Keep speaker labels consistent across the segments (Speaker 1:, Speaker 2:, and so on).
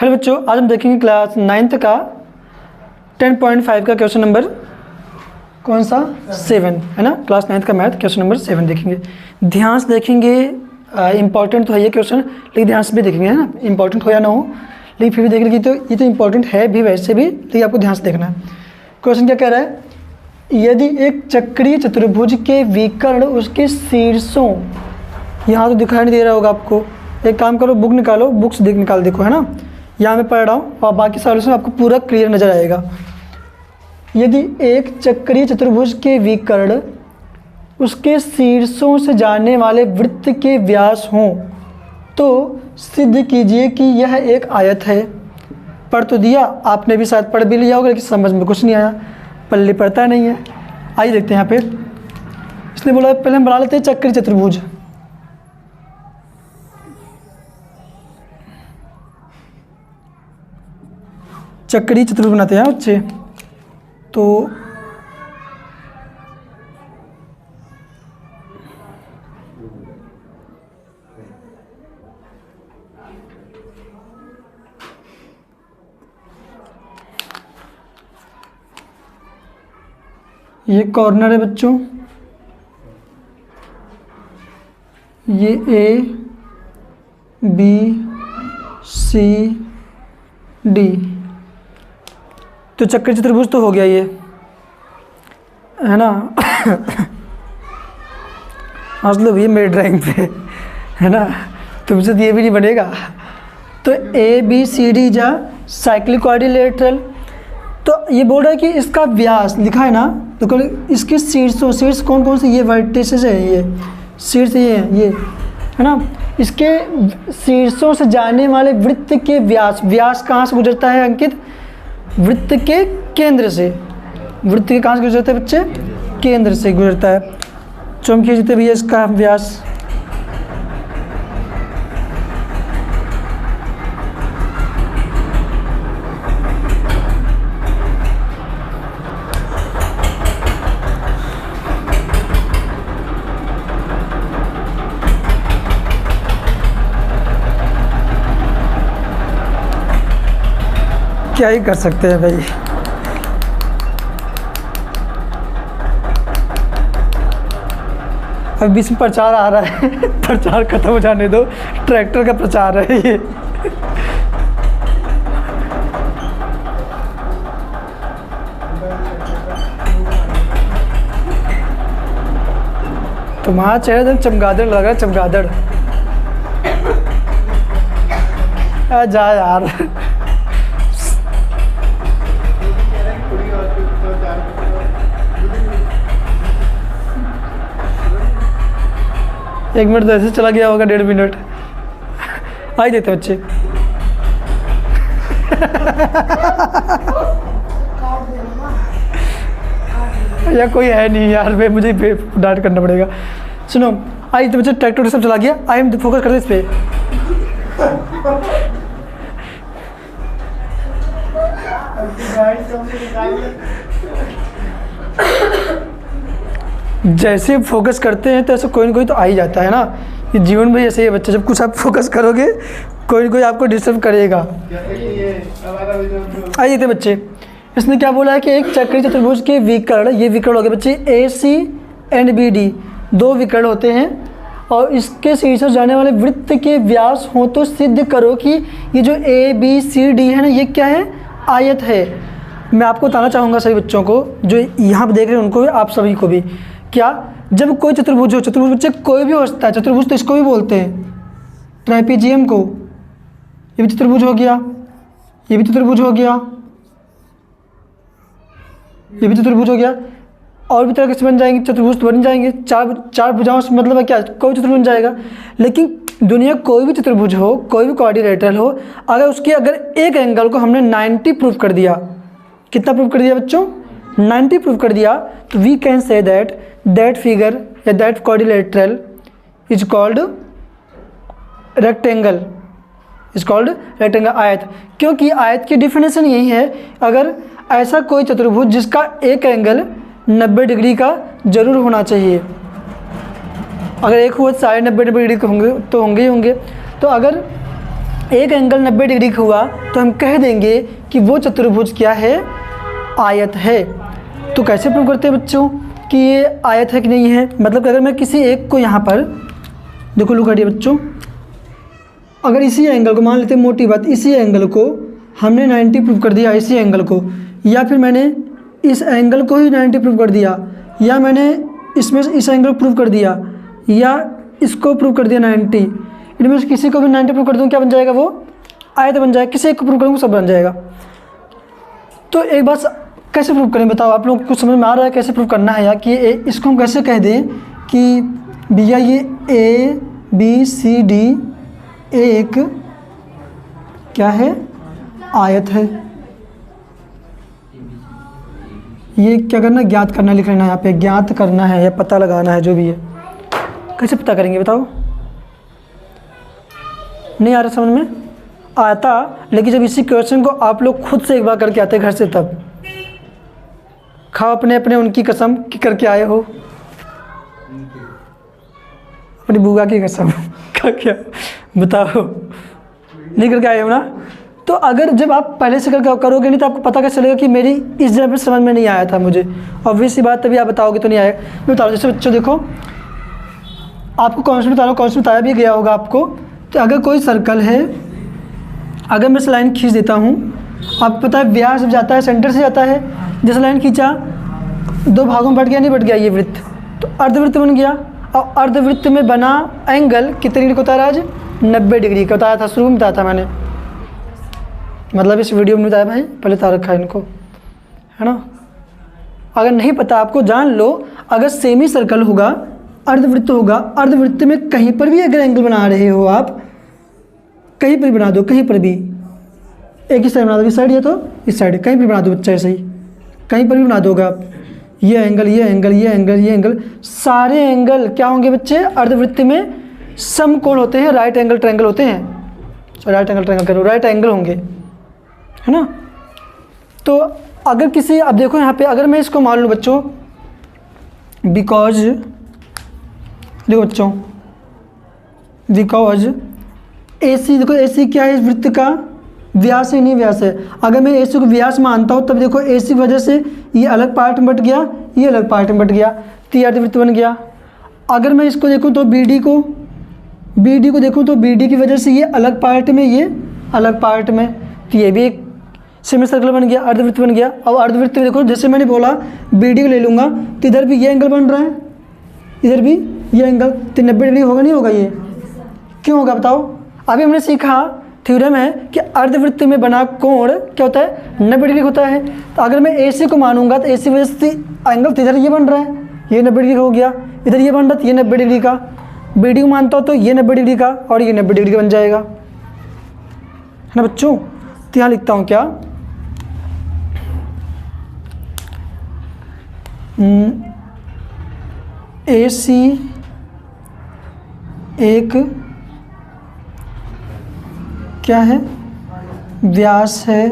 Speaker 1: Hello बच्चों, आज हम देखेंगे क्लास 9th का 10.5 का क्वेश्चन नंबर कौन सा 7 है ना। क्लास 9th का मैथ क्वेश्चन नंबर 7 देखेंगे। ध्यान से देखेंगे, इंपॉर्टेंट तो है ये क्वेश्चन, लेकिन ध्यान से भी देखेंगे है ना। इंपॉर्टेंट हो या ना हो, लेकिन फिर भी देखेंगे तो ये तो इंपॉर्टेंट है भी वैसे भी, लेकिन आपको ध्यान से देखना है। क्वेश्चन क्या कह रहा है, यदि एक चक्रीय चतुर्भुज के विकर्ण उसके शीर्षों, यहाँ तो दिखाई नहीं दे रहा होगा आपको, एक काम करो बुक निकालो, बुक्स निकाल देखो है ना। यहाँ मैं पढ़ रहा हूँ और बाकी सॉल्यूशन आपको पूरा क्लियर नजर आएगा। यदि एक चक्रीय चतुर्भुज के विकर्ण उसके शीर्षों से जाने वाले वृत्त के व्यास हों तो सिद्ध कीजिए कि यह एक आयत है। पढ़ तो दिया आपने भी, शायद पढ़ भी लिया होगा, लेकिन समझ में कुछ नहीं आया, पल्ले पड़ता नहीं है। आइए देखते हैं यहाँ पे। इसने बोला पहले हम बना लेते हैं चक्रीय चतुर्भुज। चक्रीय चतुर्भुज बनाते हैं बच्चे। तो ये कॉर्नर है बच्चों, ये ए बी सी डी, तो चक्रीय चतुर्भुज तो हो गया ये है ना। मतलब ये मेरी ड्राइंग पे है ना, तुमसे ये भी नहीं बनेगा। तो ए बी सी डी जा साइक्लिक क्वाड्रिलेटरल, तो ये बोल रहा है कि इसका व्यास लिखा है ना, तो इसके शीर्षों, शीर्ष कौन कौन से, ये वर्टिसेस है, ये शीर्ष ये है ना। इसके शीर्षों से जाने वाले वृत्त के व्यास, व्यास कहाँ से गुजरता है अंकित? वृत्त के केंद्र से। वृत्त के कहाँ से गुजरता है बच्चे? केंद्र से गुजरता है। चुंबकीय जितने भी है इसका व्यास। क्या ही कर सकते हैं भाई। अब बीच में प्रचार आ रहा है प्रचार खत्म हो जाने दो, ट्रैक्टर का प्रचार है ये। तुम्हारा चेहरा एकदम चमगादड़ लग रहा है, चमगादड़। जा यार। एक मिनट तो ऐसे चला गया होगा, 1.5 मिनट। आई देते बच्चे। या कोई है नहीं यार, मैं मुझे डांट करना पड़ेगा। सुनो, आई तो बच्चे, ट्रैक्टर सब चला गया। आई हम फोकस करते इस पे। जैसे फोकस करते हैं तो ऐसे कोई ना कोई तो आ ही जाता है ना। ये जीवन में ऐसे ही है बच्चे, जब कुछ आप फोकस करोगे कोई ना कोई आपको डिस्टर्ब करेगा। आइए थे बच्चे, इसने क्या बोला है कि एक चक्रीय चतुर्भुज के विकर्ण, ये विकर्ण हो गए बच्चे ए सी एंड बी डी, 2 विकर्ण होते हैं और इसके शीर्ष जाने वाले वृत्त के व्यास हो तो सिद्ध करो कि ये जो ए बी सी डी है ना, ये क्या है? आयत है। मैं आपको बताना चाहूँगा सभी बच्चों को जो यहाँ पर देख रहे हैं, उनको भी, आप सभी को भी, क्या जब कोई चतुर्भुज हो, चतुर्भुज बच्चे कोई भी हो सकता है, चतुर्भुज तो इसको भी बोलते हैं, ट्राइपीजियम को। ये भी चतुर्भुज हो गया, ये भी चतुर्भुज हो गया, ये भी चतुर्भुज हो गया, और भी तरह के बन जाएंगे, चतुर्भुज तो बन जाएंगे। चार भुजाओं से मतलब है क्या? कोई चतुर्भुज बन जाएगा। लेकिन दुनिया कोई भी चतुर्भुज हो, कोई भी क्वाड्रिलेटरल हो, अगर उसके एक एंगल को हमने 90 प्रूव कर दिया, कितना प्रूव कर दिया बच्चों? 90 प्रूव कर दिया, तो we can say that figure या that quadrilateral is called rectangle, आयत। क्योंकि आयत की डिफिनेशन यही है, अगर ऐसा कोई चतुर्भुज जिसका एक एंगल 90 डिग्री का जरूर होना चाहिए, अगर एक हुआ 90 डिग्री के होंगे तो होंगे ही होंगे। तो अगर एक एंगल 90 डिग्री का हुआ तो हम कह देंगे कि वो चतुर्भुज क्या है, आयत है। तो कैसे प्रूव करते हैं बच्चों कि ये आयत है कि नहीं है? मतलब कि अगर मैं किसी एक को यहाँ पर देखो, लुक करिए बच्चों, अगर इसी एंगल को मान लेते हैं, मोटी बात, इसी एंगल को हमने 90 प्रूव कर दिया, इसी एंगल को, या फिर मैंने इस एंगल को ही 90 प्रूव कर दिया, या मैंने इसमें इस एंगल प्रूव कर दिया, या इसको प्रूव कर दिया 90, इनमें से किसी को भी 90 प्रूव कर दूँ, क्या बन जाएगा? वो आयत बन जाएगा। किसी एक को प्रूव करूँगा सब बन जाएगा। तो एक बात कैसे प्रूव करें बताओ? आप लोग को कुछ समझ में आ रहा है कैसे प्रूव करना है? या कि इसको हम कैसे कह दें कि भैया ये ए बी सी डी एक क्या है, आयत है। ये क्या करना, ज्ञात करना लिख लेना, यहाँ पे ज्ञात करना है या पता लगाना है, जो भी है। कैसे पता करेंगे बताओ? नहीं आ रहा समझ में? आता, लेकिन जब इसी क्वेश्चन को आप लोग खुद से एक बार करके आते घर से, तब खाओ अपने अपने उनकी कसम कि करके आए हो, अपनी बुआ की कसम क्या बताओ, नहीं करके आए हो ना? तो अगर जब आप पहले से करके करोगे नहीं तो आपको पता कैसे चलेगा कि मेरी इस जगह पर समझ में नहीं आया था मुझे? ऑब्वियस सी बात, तभी आप बताओगे तो नहीं आएगा। मैं बता रहा हूँ, जैसे बच्चों देखो, आपको कॉन्सेप्ट बता रहा हूँ, कॉन्सेप्ट बताया भी गया होगा आपको। तो अगर कोई सर्कल है, अगर मैं इस लाइन खींच देता हूँ, आपको पता है व्यास जब जाता है सेंटर से जाता है, जैसे लाइन खींचा 2 भागों में बट गया, नहीं बट गया ये वृत्त, तो अर्धवृत्त बन गया। और अर्धवृत्त में बना एंगल कितने डिग्री को होता है राज? 90 डिग्री का बताया था, शुरू में बताया था मैंने, मतलब इस वीडियो में बताया भाई, पहले बता रखा है इनको, है ना? अगर नहीं पता आपको, जान लो, अगर सेमी सर्कल होगा, अर्धवृत्त होगा, अर्धवृत्त में कहीं पर भी अगर एंगल बना रहे हो आप, कहीं पर भी बना दो, कहीं पर भी, एक ही साइड बना दो, इस साइड या तो इस साइड, कहीं पर बना दो बच्चा, ऐसे ही कहीं पर भी बना दोगे आप, ये एंगल, ये एंगल, ये एंगल, ये एंगल, सारे एंगल क्या होंगे बच्चे? अर्धवृत्त में समकोण होते हैं, राइट एंगल ट्रायंगल होते हैं। राइट एंगल ट्रायंगल करो, राइट एंगल होंगे, है ना? तो अगर किसी, अब देखो यहाँ पे, अगर मैं इसको मान लूँ बच्चों, बिकॉज, देखो बच्चों, बिकॉज AC, देखो AC क्या है? इस वृत्त का व्यास है, नहीं व्यास है। अगर मैं AC को व्यास मानता हूँ, तब देखो AC की वजह से ये अलग पार्ट में बट गया, ये अलग पार्ट में बट गया, तो ये अर्धवृत्त बन गया। अगर मैं इसको देखूँ तो BD को देखूँ तो BD की वजह से ये अलग पार्ट में, ये अलग पार्ट में, तो ये भी एक सेमी सर्कल बन गया, अर्धवृत्त बन गया। अब अर्धवृत्त में देखो, जैसे मैंने बोला BD को ले लूँगा तो इधर भी ये एंगल बन रहा है, इधर भी ये एंगल, तो 90 डिग्री होगा, नहीं होगा? ये क्यों होगा बताओ? अभी हमने सीखा, थ्योरम है कि अर्धवृत्त में बना कोण क्या होता है? 90 डिग्री होता है। तो अगर मैं AC को मानूंगा तो AC वजह से एंगल, तो इधर ये बन रहा है, ये 90 डिग्री हो गया, इधर ये बन रहा है, ये 90 डिग्री का। BD को मानता हो तो ये 90 डिग्री का और ये 90 डिग्री का बन जाएगा, है ना बच्चों? तो यहाँ लिखता हूँ क्या, AC एक क्या है? व्यास है,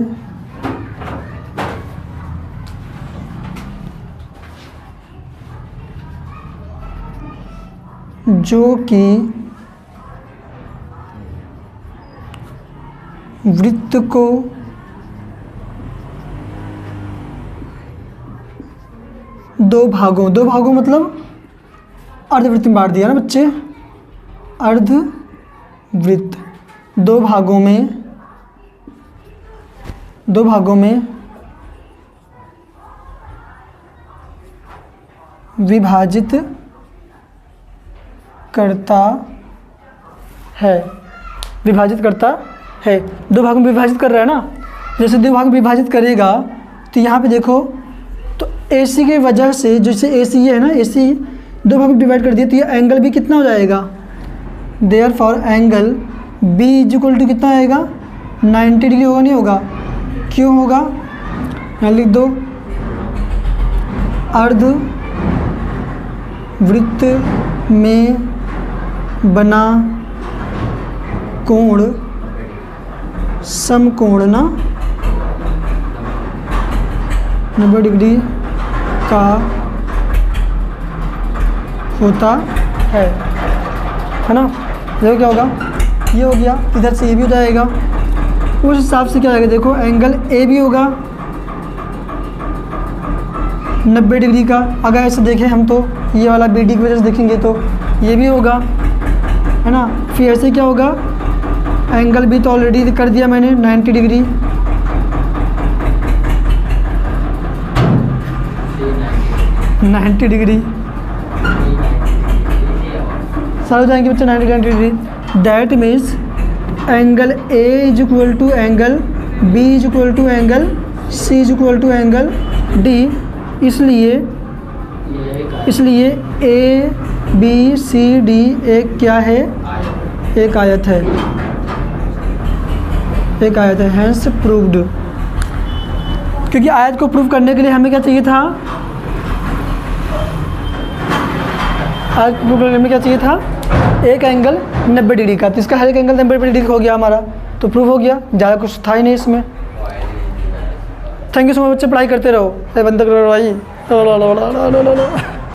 Speaker 1: जो कि वृत्त को दो भागों मतलब अर्धवृत्त में बांट दिया ना बच्चे, अर्धवृत्त दो भागों में विभाजित करता है, विभाजित करता है। दो भागों में विभाजित कर रहा है ना, जैसे दो भाग में विभाजित करेगा तो यहाँ पे देखो, तो AC की वजह से, जैसे AC ये है ना, AC दो भाग में डिवाइड कर दिया तो ये एंगल भी कितना हो जाएगा? Therefore angle B equal to कितना आएगा? 90 डिग्री होगा, नहीं होगा? क्यों होगा? यहाँ लिख दो, अर्ध वृत्त में बना कोण समकोण ना 90 डिग्री का होता है ना? देखो क्या होगा, ये हो गया, इधर से ये भी हो जाएगा। उस हिसाब से क्या आएगा, देखो एंगल ए भी होगा 90 डिग्री का। अगर ऐसे देखें हम तो ये वाला बी डी की वजह से देखेंगे तो ये भी होगा, है ना। फिर ऐसे क्या होगा, एंगल भी तो ऑलरेडी कर दिया मैंने 90 डिग्री, सारे हो जाएंगे बच्चे 90 degree. That means angle A is equal to angle B is equal to angle C is equal to angle D. इसलिए ए बी सी डी एक क्या है, एक आयत है, एक आयत है। Hence proved. क्योंकि आयत को प्रूव करने के लिए हमें क्या चाहिए था, आयत को प्रूव करने में क्या चाहिए था, एक एंगल 90 डिग्री का। तो इसका हर एक एंगल 90 डिग्री हो गया हमारा, तो प्रूव हो गया, ज़्यादा कुछ था ही नहीं इसमें। थैंक यू सो मच बच्चे, पढ़ाई करते रहो। बंद करो भाई।